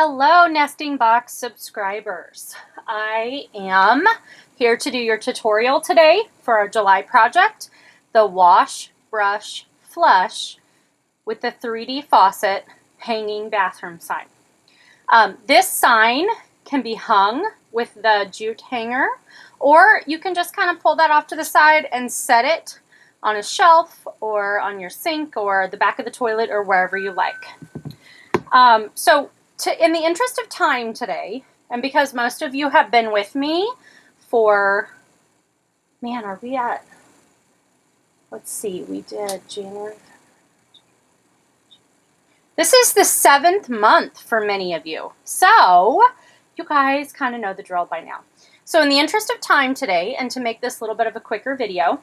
Hello, Nesting Box subscribers. I am here to do your tutorial today for our July project, the Wash, Brush, Flush with the 3D faucet hanging bathroom sign. This sign can be hung with the jute hanger, or you can just kind of pull that off to the side and set it on a shelf or on your sink or the back of the toilet or wherever you like. In the interest of time today, and because most of you have been with me for, man, are we at, let's see, we did January. This is the 7th month for many of you. So you guys kind of know the drill by now. So in the interest of time today, and to make this a little bit of a quicker video,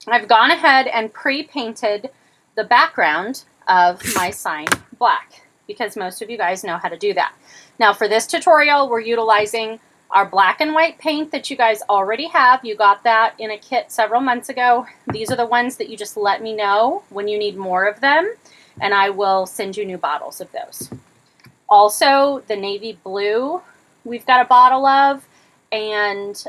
I've gone ahead and pre-painted the background of my sign black, because most of you guys know how to do that. Now for this tutorial, we're utilizing our black and white paint that you guys already have. You got that in a kit several months ago. These are the ones that you just let me know when you need more of them, and I will send you new bottles of those. Also, the navy blue we've got a bottle of, and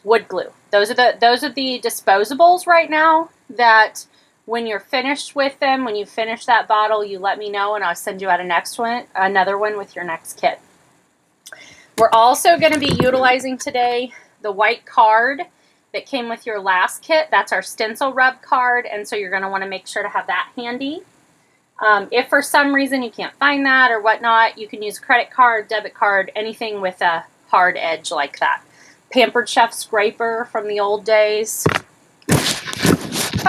wood glue. Those are the disposables right now that when you're finished with them, when you finish that bottle, you let me know and I'll send you out another one with your next kit. We're also going to be utilizing today the white card that came with your last kit. That's our stencil rub card, and so you're going to want to make sure to have that handy. If for some reason you can't find that or whatnot, you can use a credit card, debit card, anything with a hard edge like that. Pampered Chef scraper from the old days.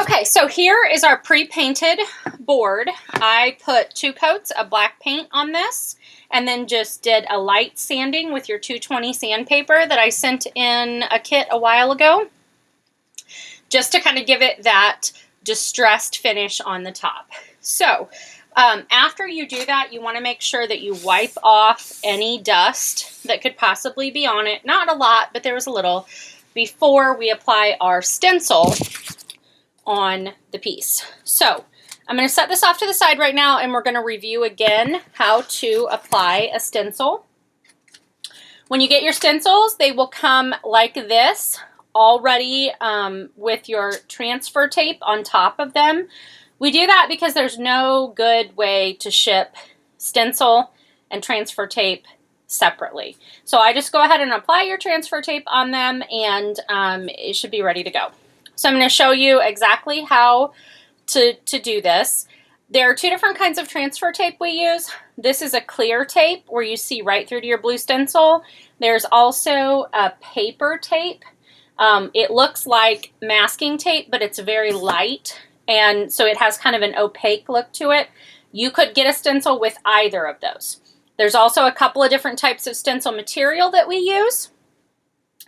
Okay, so here is our pre-painted board. I put 2 coats of black paint on this and then just did a light sanding with your 220 sandpaper that I sent in a kit a while ago, just to kind of give it that distressed finish on the top. So after you do that, you want to make sure that you wipe off any dust that could possibly be on it. Not a lot, but there was a little, before we apply our stencil on the piece. So I'm going to set this off to the side right now, and we're going to review again how to apply a stencil. When you get your stencils, they will come like this, already with your transfer tape on top of them. We do that because there's no good way to ship stencil and transfer tape separately. So I just go ahead and apply your transfer tape on them, and it should be ready to go. So I'm going to show you exactly how to do this. There are 2 different kinds of transfer tape we use. This is a clear tape where you see right through to your blue stencil. There's also a paper tape. It looks like masking tape, but it's very light, and so it has kind of an opaque look to it. You could get a stencil with either of those. There's also a couple of different types of stencil material that we use.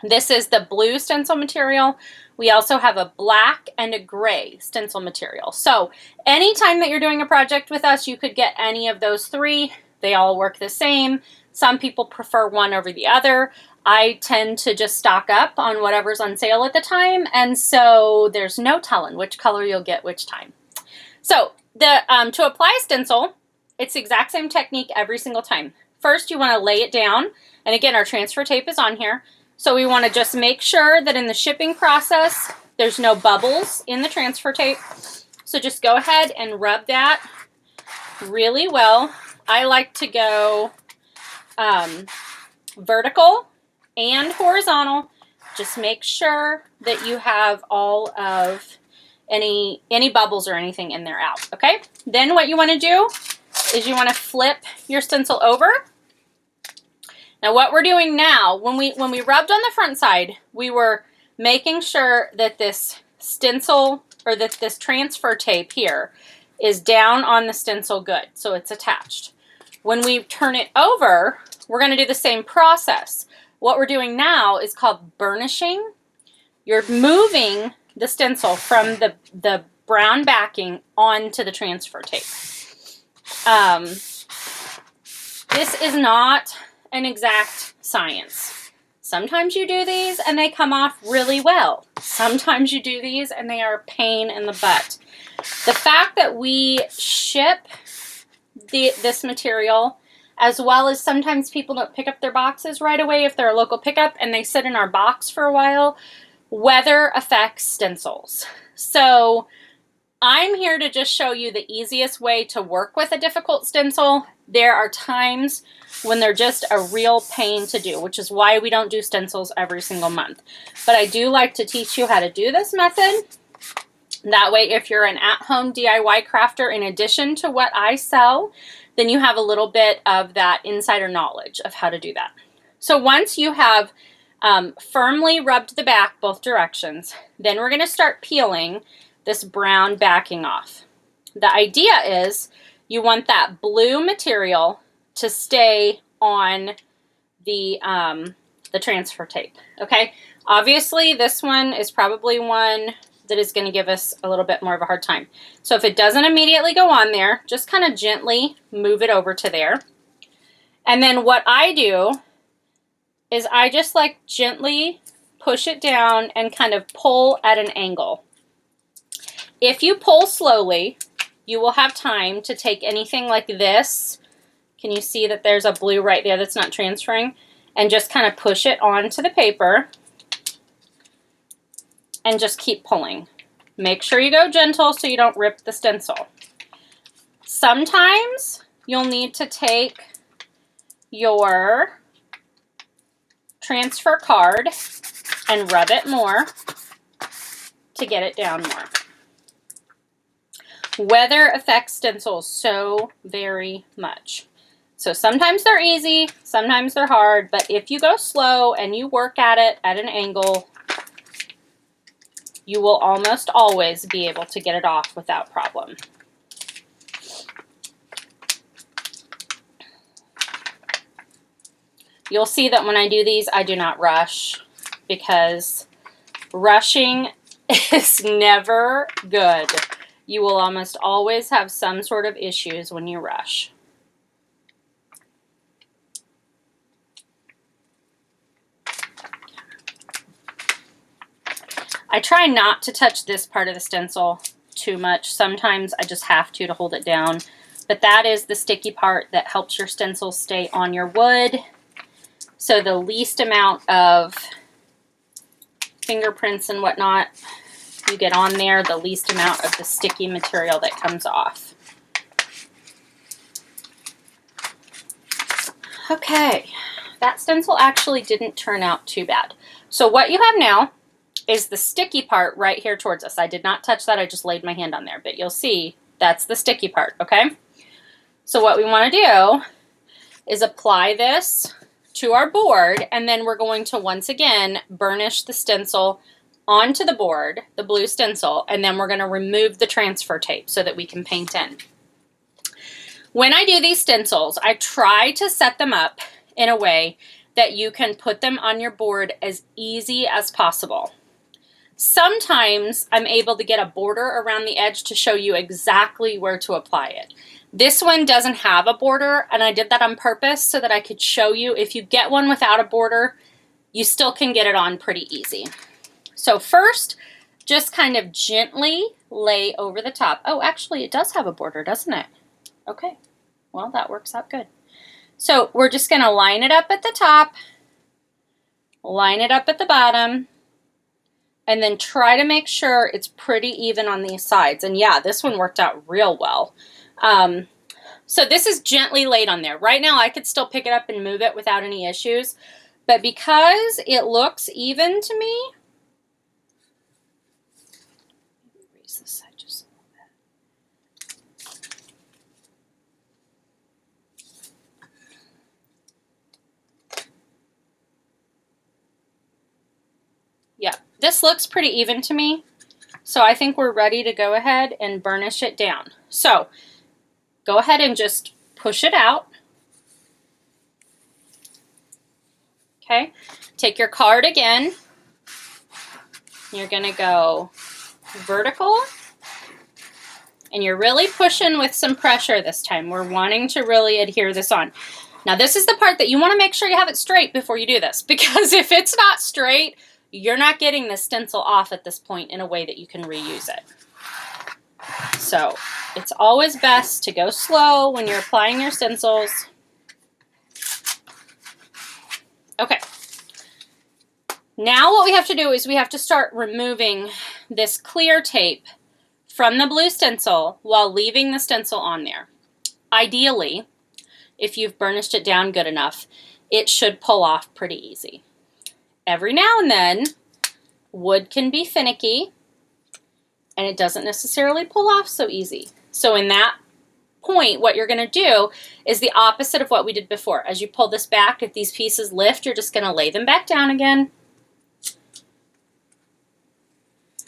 This is the blue stencil material. We also have a black and a gray stencil material. So anytime that you're doing a project with us, you could get any of those 3. They all work the same. Some people prefer one over the other. I tend to just stock up on whatever's on sale at the time, and so there's no telling which color you'll get which time. So to apply a stencil, it's the exact same technique every single time. First, you want to lay it down, and again, our transfer tape is on here. So we want to just make sure that in the shipping process, there's no bubbles in the transfer tape. So just go ahead and rub that really well. I like to go vertical and horizontal. Just make sure that you have all of any bubbles or anything in there out, okay? Then what you want to do is you want to flip your stencil over. Now what we're doing now, when we rubbed on the front side, we were making sure that this stencil, or that this transfer tape here, is down on the stencil good, so it's attached. When we turn it over, we're going to do the same process. What we're doing now is called burnishing. You're moving the stencil from the brown backing onto the transfer tape. This is not an exact science. Sometimes you do these and they come off really well. Sometimes you do these and they are a pain in the butt. The fact that we ship this material, as well as sometimes people don't pick up their boxes right away if they're a local pickup and they sit in our box for a while. Weather affects stencils. So I'm here to just show you the easiest way to work with a difficult stencil. There are times when they're just a real pain to do, which is why we don't do stencils every single month. But I do like to teach you how to do this method. That way, if you're an at-home DIY crafter, in addition to what I sell, then you have a little bit of that insider knowledge of how to do that. So once you have firmly rubbed the back both directions, then we're going to start peeling this brown backing off. The idea is you want that blue material to stay on the transfer tape, okay? Obviously, this one is probably one that is going to give us a little bit more of a hard time. So if it doesn't immediately go on there, just kind of gently move it over to there. And then what I do is I just like gently push it down and kind of pull at an angle. If you pull slowly, you will have time to take anything like this. Can you see that there's a blue right there that's not transferring? And just kind of push it onto the paper and just keep pulling. Make sure you go gentle so you don't rip the stencil. Sometimes you'll need to take your transfer card and rub it more to get it down more. Weather affects stencils so very much. So sometimes they're easy, sometimes they're hard, but if you go slow and you work at it at an angle, you will almost always be able to get it off without problem. You'll see that when I do these, I do not rush, because rushing is never good. You will almost always have some sort of issues when you rush. I try not to touch this part of the stencil too much. Sometimes I just have to hold it down. But that is the sticky part that helps your stencil stay on your wood. So the least amount of fingerprints and whatnot you get on there, the least amount of the sticky material that comes off. Okay, that stencil actually didn't turn out too bad. So what you have now is the sticky part right here towards us. I did not touch that, I just laid my hand on there, but you'll see that's the sticky part, okay? So what we want to do is apply this to our board, and then we're going to once again burnish the stencil onto the board, the blue stencil, and then we're going to remove the transfer tape so that we can paint in. When I do these stencils, I try to set them up in a way that you can put them on your board as easy as possible. Sometimes I'm able to get a border around the edge to show you exactly where to apply it. This one doesn't have a border, and I did that on purpose so that I could show you if you get one without a border, you still can get it on pretty easy. So first, just kind of gently lay over the top. Oh, actually it does have a border, doesn't it? Okay, well that works out good. So we're just going to line it up at the top, line it up at the bottom, and then try to make sure it's pretty even on these sides. And yeah, this one worked out real well. So this is gently laid on there. Right now I could still pick it up and move it without any issues, but because it looks even to me, raise this side just a little bit. Yeah, this looks pretty even to me. So I think we're ready to go ahead and burnish it down. So go ahead and just push it out. Okay, take your card again. You're going to go vertical, and you're really pushing with some pressure this time. We're wanting to really adhere this on. Now this is the part that you want to make sure you have it straight before you do this, because if it's not straight, you're not getting the stencil off at this point in a way that you can reuse it. So it's always best to go slow when you're applying your stencils. Okay. Now what we have to do is we have to start removing this clear tape from the blue stencil while leaving the stencil on there. Ideally, if you've burnished it down good enough, it should pull off pretty easy. Every now and then, wood can be finicky and it doesn't necessarily pull off so easy. So in that point, what you're going to do is the opposite of what we did before. As you pull this back, if these pieces lift, you're just going to lay them back down again.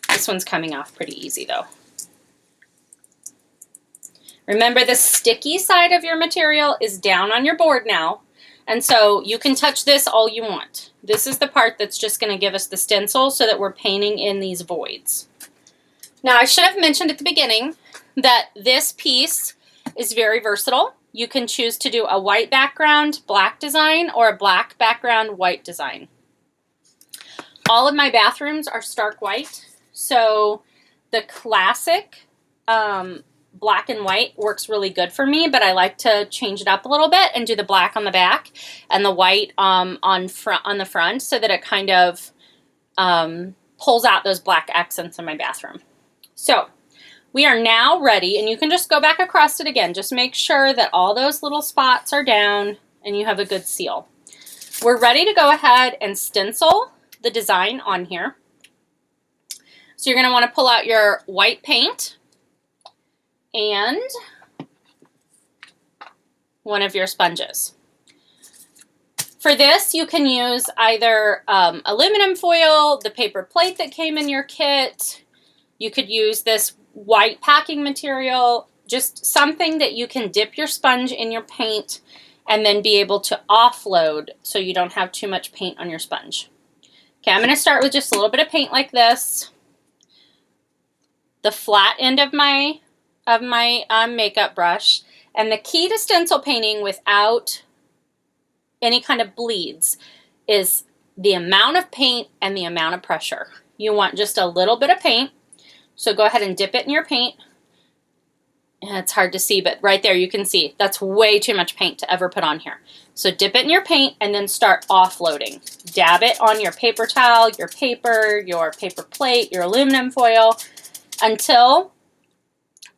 This one's coming off pretty easy though. Remember, the sticky side of your material is down on your board now, and so you can touch this all you want. This is the part that's just going to give us the stencil so that we're painting in these voids. Now, I should have mentioned at the beginning that this piece is very versatile. You can choose to do a white background, black design, or a black background, white design. All of my bathrooms are stark white, so the classic black and white works really good for me, but I like to change it up a little bit and do the black on the back and the white on the front so that it kind of pulls out those black accents in my bathroom. So we are now ready, and you can just go back across it again. Just make sure that all those little spots are down and you have a good seal. We're ready to go ahead and stencil the design on here. So you're going to want to pull out your white paint and one of your sponges. For this, you can use either aluminum foil, the paper plate that came in your kit. You could use this white packing material, just something that you can dip your sponge in your paint and then be able to offload so you don't have too much paint on your sponge. Okay, I'm going to start with just a little bit of paint like this. The flat end of my makeup brush. And the key to stencil painting without any kind of bleeds is the amount of paint and the amount of pressure. You want just a little bit of paint, so go ahead and dip it in your paint. And it's hard to see, but right there you can see that's way too much paint to ever put on here. So dip it in your paint and then start offloading. Dab it on your paper towel, your paper plate, your aluminum foil, until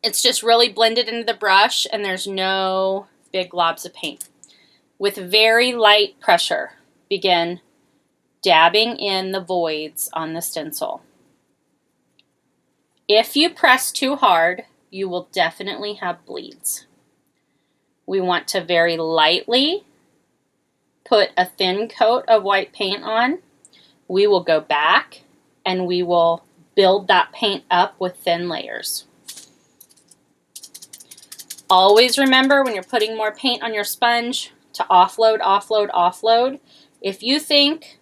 it's just really blended into the brush and there's no big globs of paint. With very light pressure, begin dabbing in the voids on the stencil. If you press too hard, you will definitely have bleeds. We want to very lightly put a thin coat of white paint on. We will go back and we will build that paint up with thin layers. Always remember when you're putting more paint on your sponge to offload, offload, offload. If you think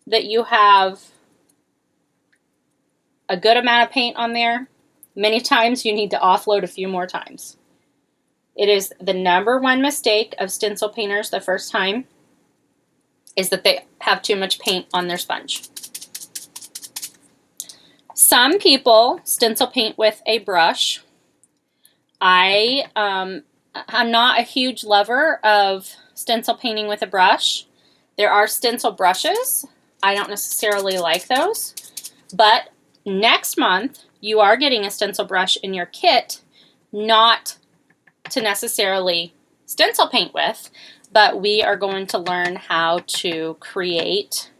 that you have a good amount of paint on there, many times you need to offload a few more times. It is the #1 mistake of stencil painters the first time is that they have too much paint on their sponge. Some people stencil paint with a brush. I'm not a huge lover of stencil painting with a brush. There are stencil brushes. I don't necessarily like those. But next month, you are getting a stencil brush in your kit, not to necessarily stencil paint with, but we are going to learn how to create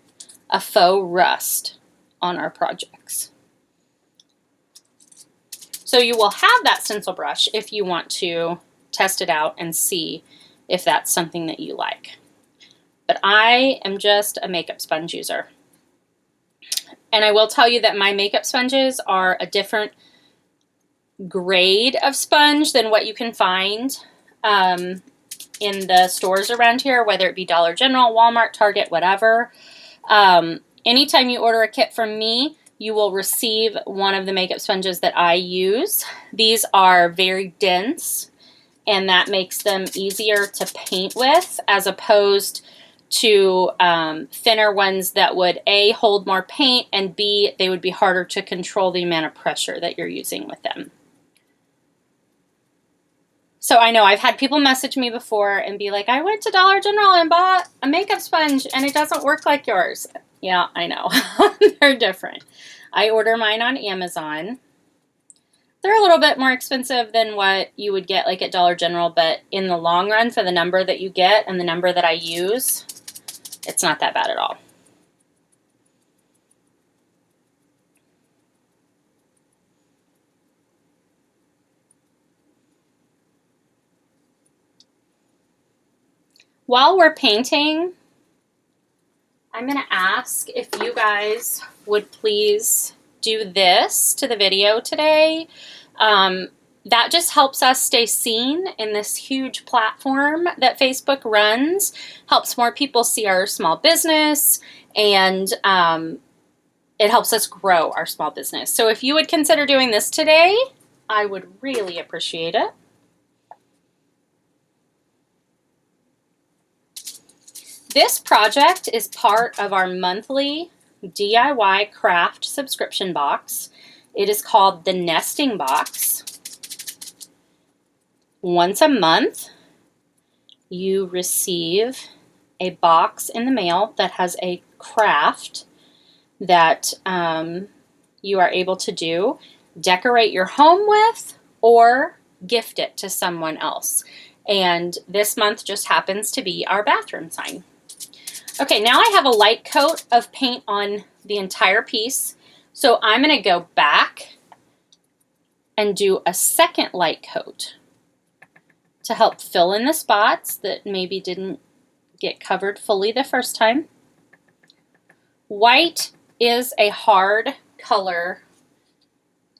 a faux rust on our projects. So you will have that stencil brush if you want to test it out and see if that's something that you like. But I am just a makeup sponge user. And I will tell you that my makeup sponges are a different grade of sponge than what you can find in the stores around here, whether it be Dollar General, Walmart, Target, whatever. Anytime you order a kit from me, you will receive one of the makeup sponges that I use. These are very dense, and that makes them easier to paint with as opposed to thinner ones that would A, hold more paint, and B, they would be harder to control the amount of pressure that you're using with them. So I know I've had people message me before and be like, I went to Dollar General and bought a makeup sponge and it doesn't work like yours. Yeah, I know. They're different. I order mine on Amazon. They're a little bit more expensive than what you would get like at Dollar General, but in the long run, for the number that you get and the number that I use, it's not that bad at all. While we're painting, I'm going to ask if you guys would please do this to the video today. That just helps us stay seen in this huge platform that Facebook runs, helps more people see our small business, and it helps us grow our small business. So if you would consider doing this today, I would really appreciate it. This project is part of our monthly DIY craft subscription box. It is called the Nesting Box. Once a month, you receive a box in the mail that has a craft that you are able to do, decorate your home with, or gift it to someone else. And this month just happens to be our bathroom sign. Okay, now I have a light coat of paint on the entire piece, so I'm going to go back and do a second light coat to help fill in the spots that maybe didn't get covered fully the first time. White is a hard color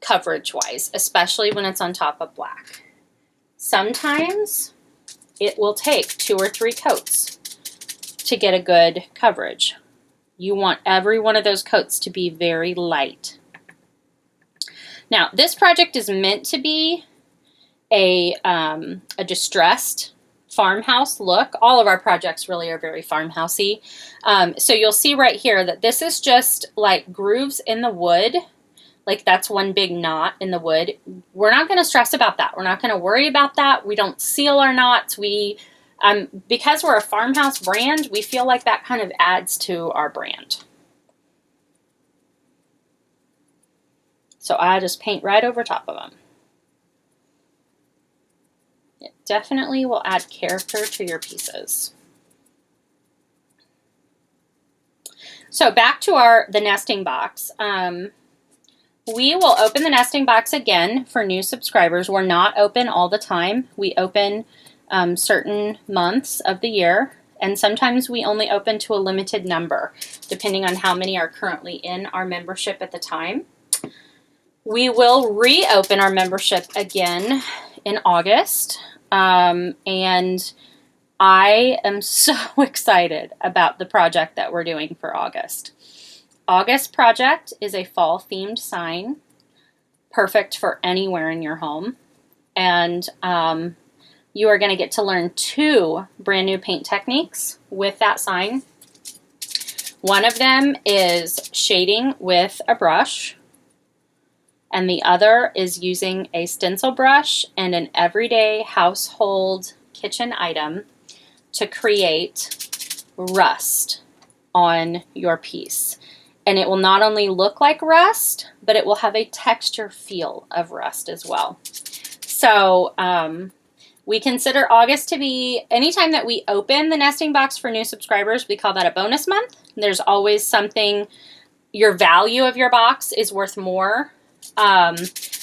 coverage-wise, especially when it's on top of black. Sometimes it will take 2 or 3 coats to get a good coverage. You want every one of those coats to be very light. Now, this project is meant to be a distressed farmhouse look. All of our projects really are very farmhousey. So you'll see right here that this is just like grooves in the wood. Like that's one big knot in the wood. We're not going to stress about that. We're not going to worry about that. We don't seal our knots. Because we're a farmhouse brand, we feel like that kind of adds to our brand. So I just paint right over top of them. It definitely will add character to your pieces. So back to the nesting box. We will open the nesting box again for new subscribers. We're not open all the time. We open certain months of the year, and sometimes we only open to a limited number, depending on how many are currently in our membership at the time. We will reopen our membership again in August, and I am so excited about the project that we're doing for August. August project is a fall themed sign, perfect for anywhere in your home, and you are going to get to learn 2 brand new paint techniques with that sign. One of them is shading with a brush, and the other is using a stencil brush and an everyday household kitchen item to create rust on your piece. And it will not only look like rust, but it will have a texture feel of rust as well. So, we consider August to be, anytime that we open the nesting box for new subscribers, we call that a bonus month. There's always something, your value of your box is worth more than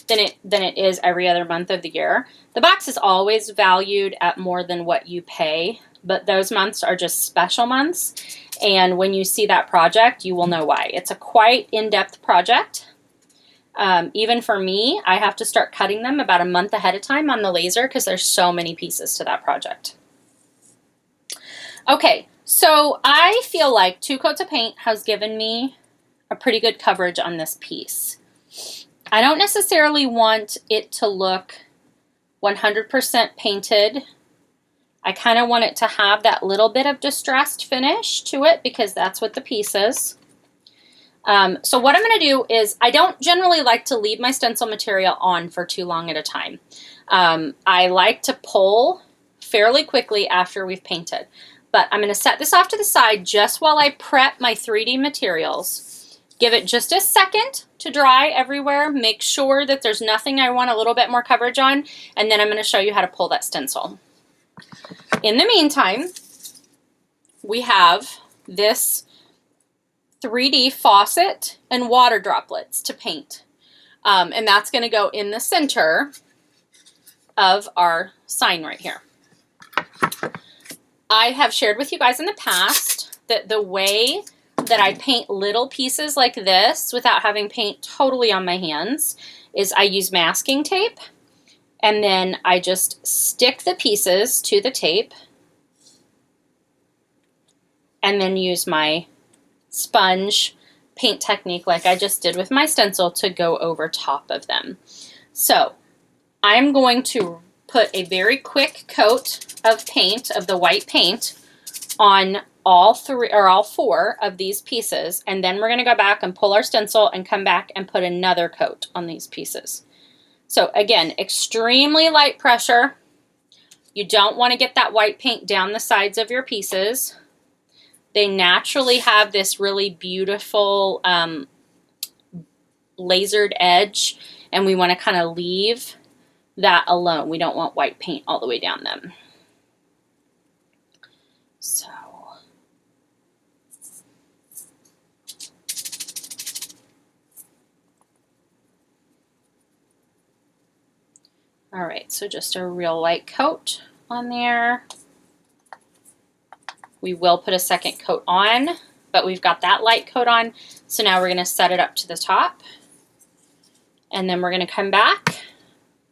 it is every other month of the year. The box is always valued at more than what you pay, but those months are just special months. And when you see that project, you will know why. It's a quite in-depth project. Even for me, I have to start cutting them about a month ahead of time on the laser because there's so many pieces to that project. Okay, so I feel like 2 coats of paint has given me a pretty good coverage on this piece. I don't necessarily want it to look 100% painted. I kind of want it to have that little bit of distressed finish to it because that's what the piece is. So what I'm going to do is, I don't generally like to leave my stencil material on for too long at a time. I like to pull fairly quickly after we've painted. But I'm going to set this off to the side just while I prep my 3D materials. Give it just a second to dry everywhere. Make sure that there's nothing I want a little bit more coverage on. And then I'm going to show you how to pull that stencil. In the meantime, we have this 3D faucet and water droplets to paint. And that's going to go in the center of our sign right here. I have shared with you guys in the past that the way that I paint little pieces like this without having paint totally on my hands is I use masking tape, and then I just stick the pieces to the tape and then use my sponge paint technique like I just did with my stencil to go over top of them. So I'm going to put a very quick coat of paint, of the white paint, on all four of these pieces, and then we're going to go back and pull our stencil and come back and put another coat on these pieces. So again, extremely light pressure. You don't want to get that white paint down the sides of your pieces. They naturally have this really beautiful lasered edge, and we want to kind of leave that alone. We don't want white paint all the way down them. So all right, so just a real light coat on there. We will put a second coat on, but we've got that light coat on. So now we're going to set it up to the top, and then we're going to come back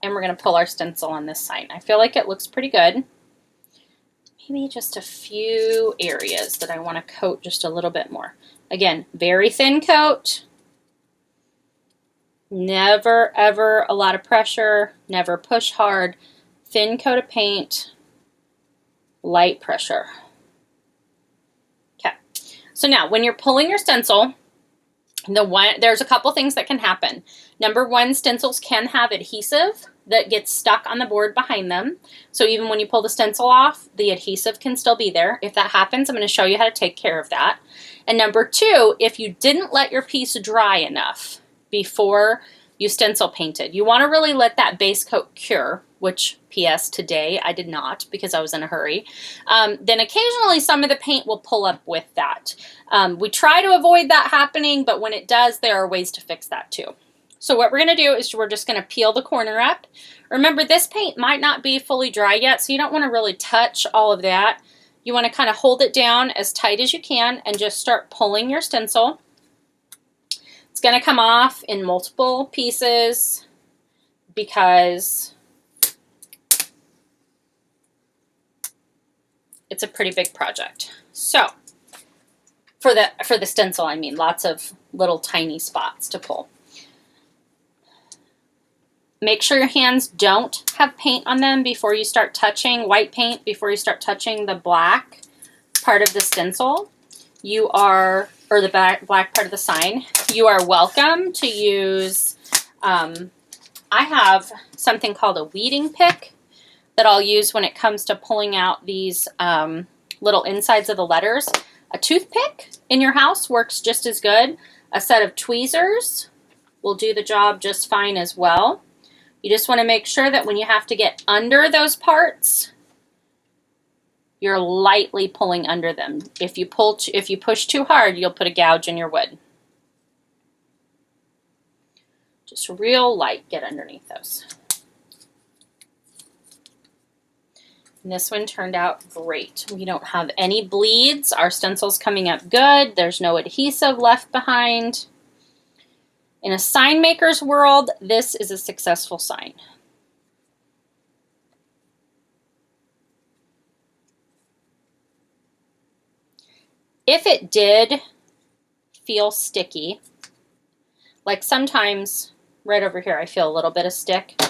and we're going to pull our stencil on this side. I feel like it looks pretty good. Maybe just a few areas that I want to coat just a little bit more. Again, very thin coat. Never, ever a lot of pressure. Never push hard. Thin coat of paint. Light pressure. Okay. So now, when you're pulling your stencil, there's a couple things that can happen. Number one, stencils can have adhesive that gets stuck on the board behind them. So even when you pull the stencil off, the adhesive can still be there. If that happens, I'm going to show you how to take care of that. And number two, if you didn't let your piece dry enough before you stencil painted, you want to really let that base coat cure, which PS today I did not because I was in a hurry. Then occasionally some of the paint will pull up with that. We try to avoid that happening, but when it does, there are ways to fix that too. So what we're going to do is we're just going to peel the corner up. Remember, this paint might not be fully dry yet, so you don't want to really touch all of that. You want to kind of hold it down as tight as you can and just start pulling your stencil. It's going to come off in multiple pieces because it's a pretty big project. So for the stencil, I mean, lots of little tiny spots to pull. Make sure your hands don't have paint on them before you start touching white paint, before you start touching the black part of the stencil. Or the black part of the sign. You are welcome to use, I have something called a weeding pick that I'll use when it comes to pulling out these little insides of the letters. A toothpick in your house works just as good. A set of tweezers will do the job just fine as well. You just want to make sure that when you have to get under those parts, you're lightly pulling under them. If you push too hard, you'll put a gouge in your wood. Just real light, get underneath those. And this one turned out great. We don't have any bleeds. Our stencil's coming up good. There's no adhesive left behind. In a sign maker's world, this is a successful sign. If it did feel sticky, like sometimes right over here I feel a little bit of stick,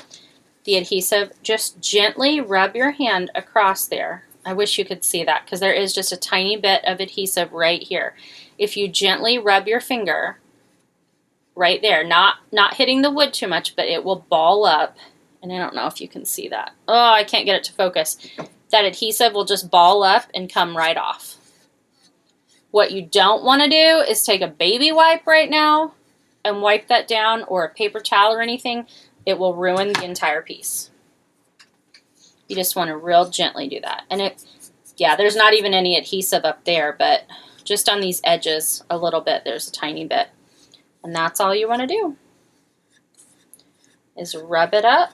the adhesive, just gently rub your hand across there. I wish you could see that because there is just a tiny bit of adhesive right here. If you gently rub your finger right there. Not hitting the wood too much, but it will ball up. And I don't know if you can see that. Oh, I can't get it to focus. That adhesive will just ball up and come right off. What you don't want to do is take a baby wipe right now and wipe that down, or a paper towel or anything. It will ruin the entire piece. You just want to real gently do that. And yeah, there's not even any adhesive up there, but just on these edges a little bit, there's a tiny bit. And that's all you want to do, is rub it up.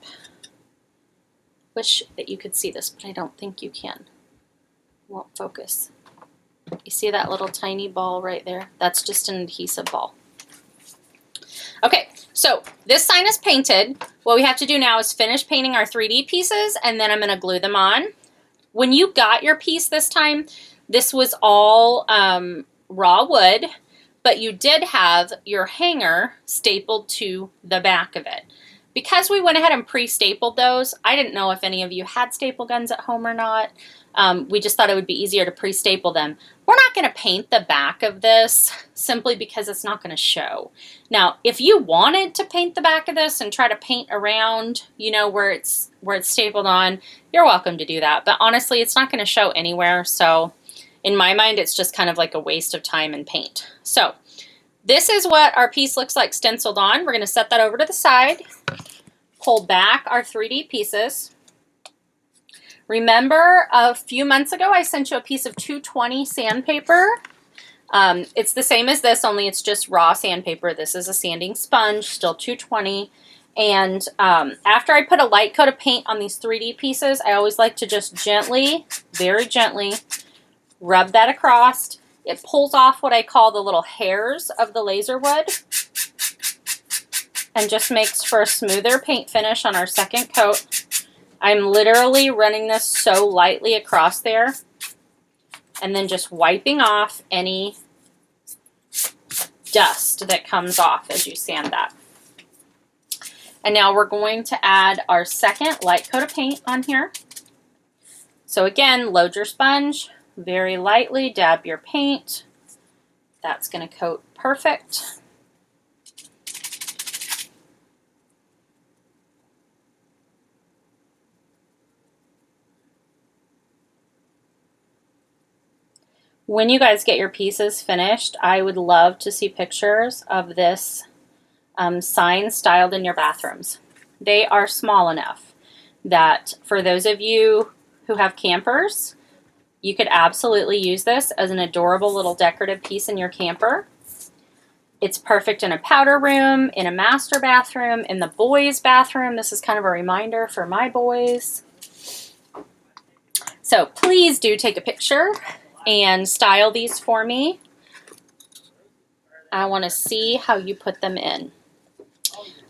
Wish that you could see this, but I don't think you can. Won't focus. You see that little tiny ball right there? That's just an adhesive ball. Okay, so this sign is painted. What we have to do now is finish painting our 3D pieces, and then I'm going to glue them on. When you got your piece this time, this was all raw wood, but you did have your hanger stapled to the back of it. Because we went ahead and pre-stapled those, I didn't know if any of you had staple guns at home or not. We just thought it would be easier to pre-staple them. We're not going to paint the back of this simply because it's not going to show. Now, if you wanted to paint the back of this and try to paint around, you know, where it's stapled on, you're welcome to do that. But honestly, it's not going to show anywhere. So in my mind, it's just kind of like a waste of time and paint. So this is what our piece looks like stenciled on. We're going to set that over to the side, pull back our 3D pieces. Remember a few months ago, I sent you a piece of 220 sandpaper. It's the same as this, only it's just raw sandpaper. This is a sanding sponge, still 220. And after I put a light coat of paint on these 3D pieces, I always like to just gently, very gently, rub that across. It pulls off what I call the little hairs of the laser wood and just makes for a smoother paint finish on our second coat. I'm literally running this so lightly across there and then just wiping off any dust that comes off as you sand that. And now we're going to add our second light coat of paint on here. So again, load your sponge, very lightly dab your paint. That's going to coat perfect. When you guys get your pieces finished, I would love to see pictures of this sign styled in your bathrooms. They are small enough that for those of you who have campers, you could absolutely use this as an adorable little decorative piece in your camper. It's perfect in a powder room, in a master bathroom, in the boys' bathroom. This is kind of a reminder for my boys. So please do take a picture and style these for me. I want to see how you put them in.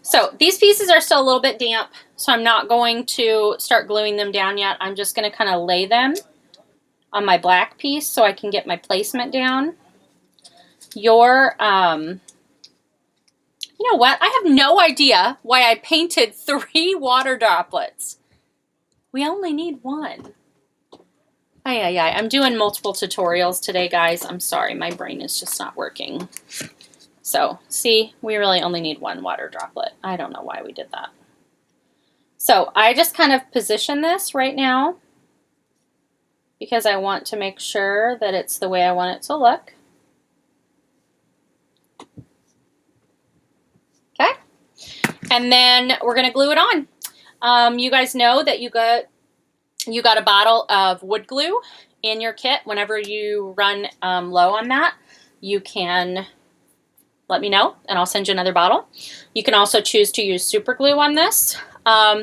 So these pieces are still a little bit damp, so I'm not going to start gluing them down yet. I'm just going to kind of lay them on my black piece so I can get my placement down. You know what? I have no idea why I painted 3 water droplets. We only need 1. I'm doing multiple tutorials today, guys. I'm sorry, my brain is just not working. So, see, we really only need 1 water droplet. I don't know why we did that. So, I just kind of position this right now because I want to make sure that it's the way I want it to look. Okay. And then we're going to glue it on. You guys know that you got a bottle of wood glue in your kit. Whenever you run low on that, you can let me know and I'll send you another bottle. You can also choose to use super glue on this.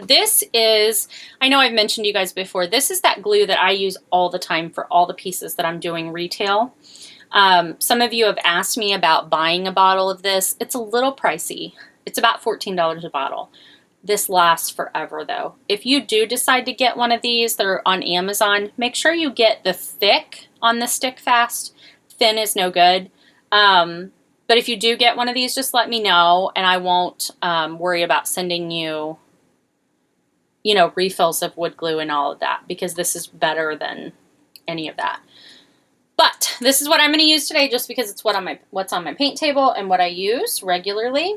This is, I know I've mentioned to you guys before, this is that glue that I use all the time for all the pieces that I'm doing retail. Some of you have asked me about buying a bottle of this. It's a little pricey. It's about $14 a bottle. This lasts forever though. If you do decide to get one of these that are on Amazon, make sure you get the thick on the stick fast. Thin is no good. But if you do get one of these, just let me know and I won't worry about sending you, refills of wood glue and all of that because this is better than any of that. But this is what I'm going to use today just because it's what's on my paint table and what I use regularly.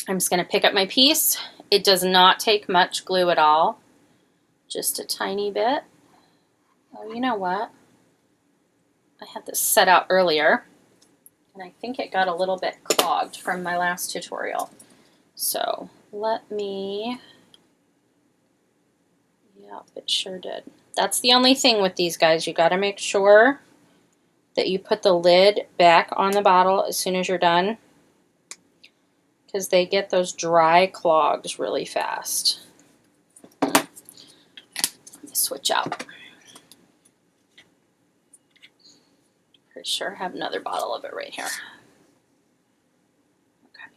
I'm just going to pick up my piece. It does not take much glue at all. Just a tiny bit. Oh, you know what? I had this set out earlier, and I think it got a little bit clogged from my last tutorial. So let me, yeah, it sure did. That's the only thing with these guys. You got to make sure that you put the lid back on the bottle as soon as you're done, because they get those dry clogs really fast. Let me switch out. Pretty sure I have another bottle of it right here. Okay.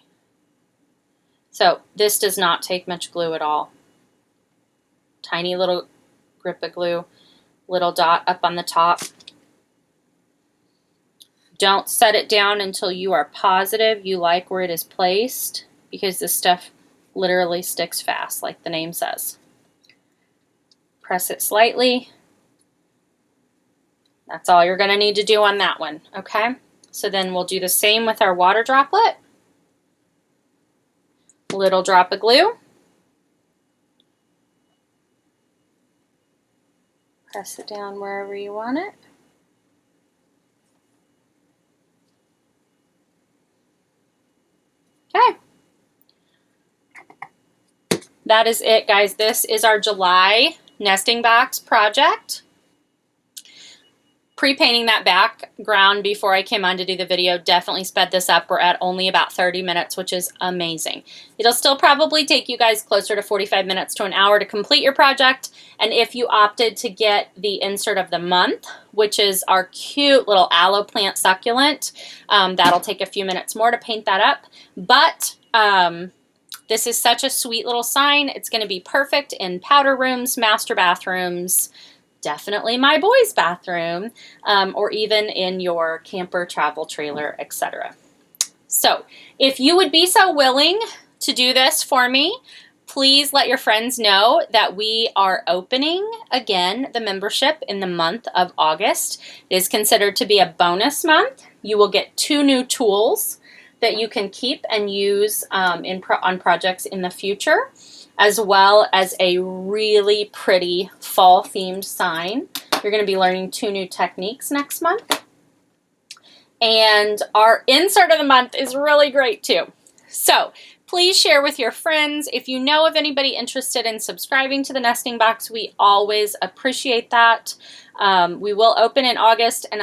So this does not take much glue at all. Tiny little grip of glue, little dot up on the top. Don't set it down until you are positive you like where it is placed, because this stuff literally sticks fast, like the name says. Press it slightly. That's all you're going to need to do on that one, okay? So then we'll do the same with our water droplet. Little drop of glue. Press it down wherever you want it. Okay. That is it, guys. This is our July nesting box project. Pre-painting that background before I came on to do the video definitely sped this up. We're at only about 30 minutes, which is amazing. It'll still probably take you guys closer to 45 minutes to an hour to complete your project. And if you opted to get the insert of the month, which is our cute little aloe plant succulent, that'll take a few minutes more to paint that up. But this is such a sweet little sign. It's going to be perfect in powder rooms, master bathrooms, definitely my boys' bathroom, or even in your camper, travel trailer, etc. So if you would be so willing to do this for me, please let your friends know that we are opening again the membership in the month of August. It is considered to be a bonus month. You will get 2 new tools that you can keep and use on projects in the future, as well as a really pretty fall-themed sign. You're going to be learning 2 new techniques next month. And our insert of the month is really great too. So please share with your friends. If you know of anybody interested in subscribing to the Nesting Box, we always appreciate that. We will open in August, and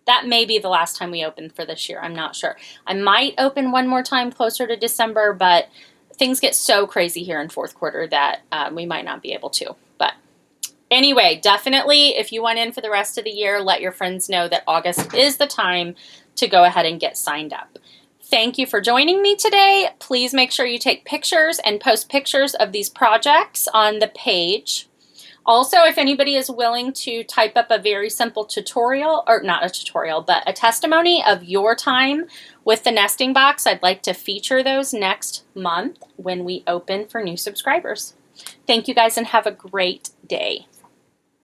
that may be the last time we open for this year. I'm not sure. I might open one more time closer to December, but things get so crazy here in 4th quarter that we might not be able to. But anyway, definitely if you went in for the rest of the year, let your friends know that August is the time to go ahead and get signed up. Thank you for joining me today. Please make sure you take pictures and post pictures of these projects on the page. Also, if anybody is willing to type up a very simple tutorial, or not a tutorial, but a testimony of your time with the nesting box, I'd like to feature those next month when we open for new subscribers. Thank you guys and have a great day.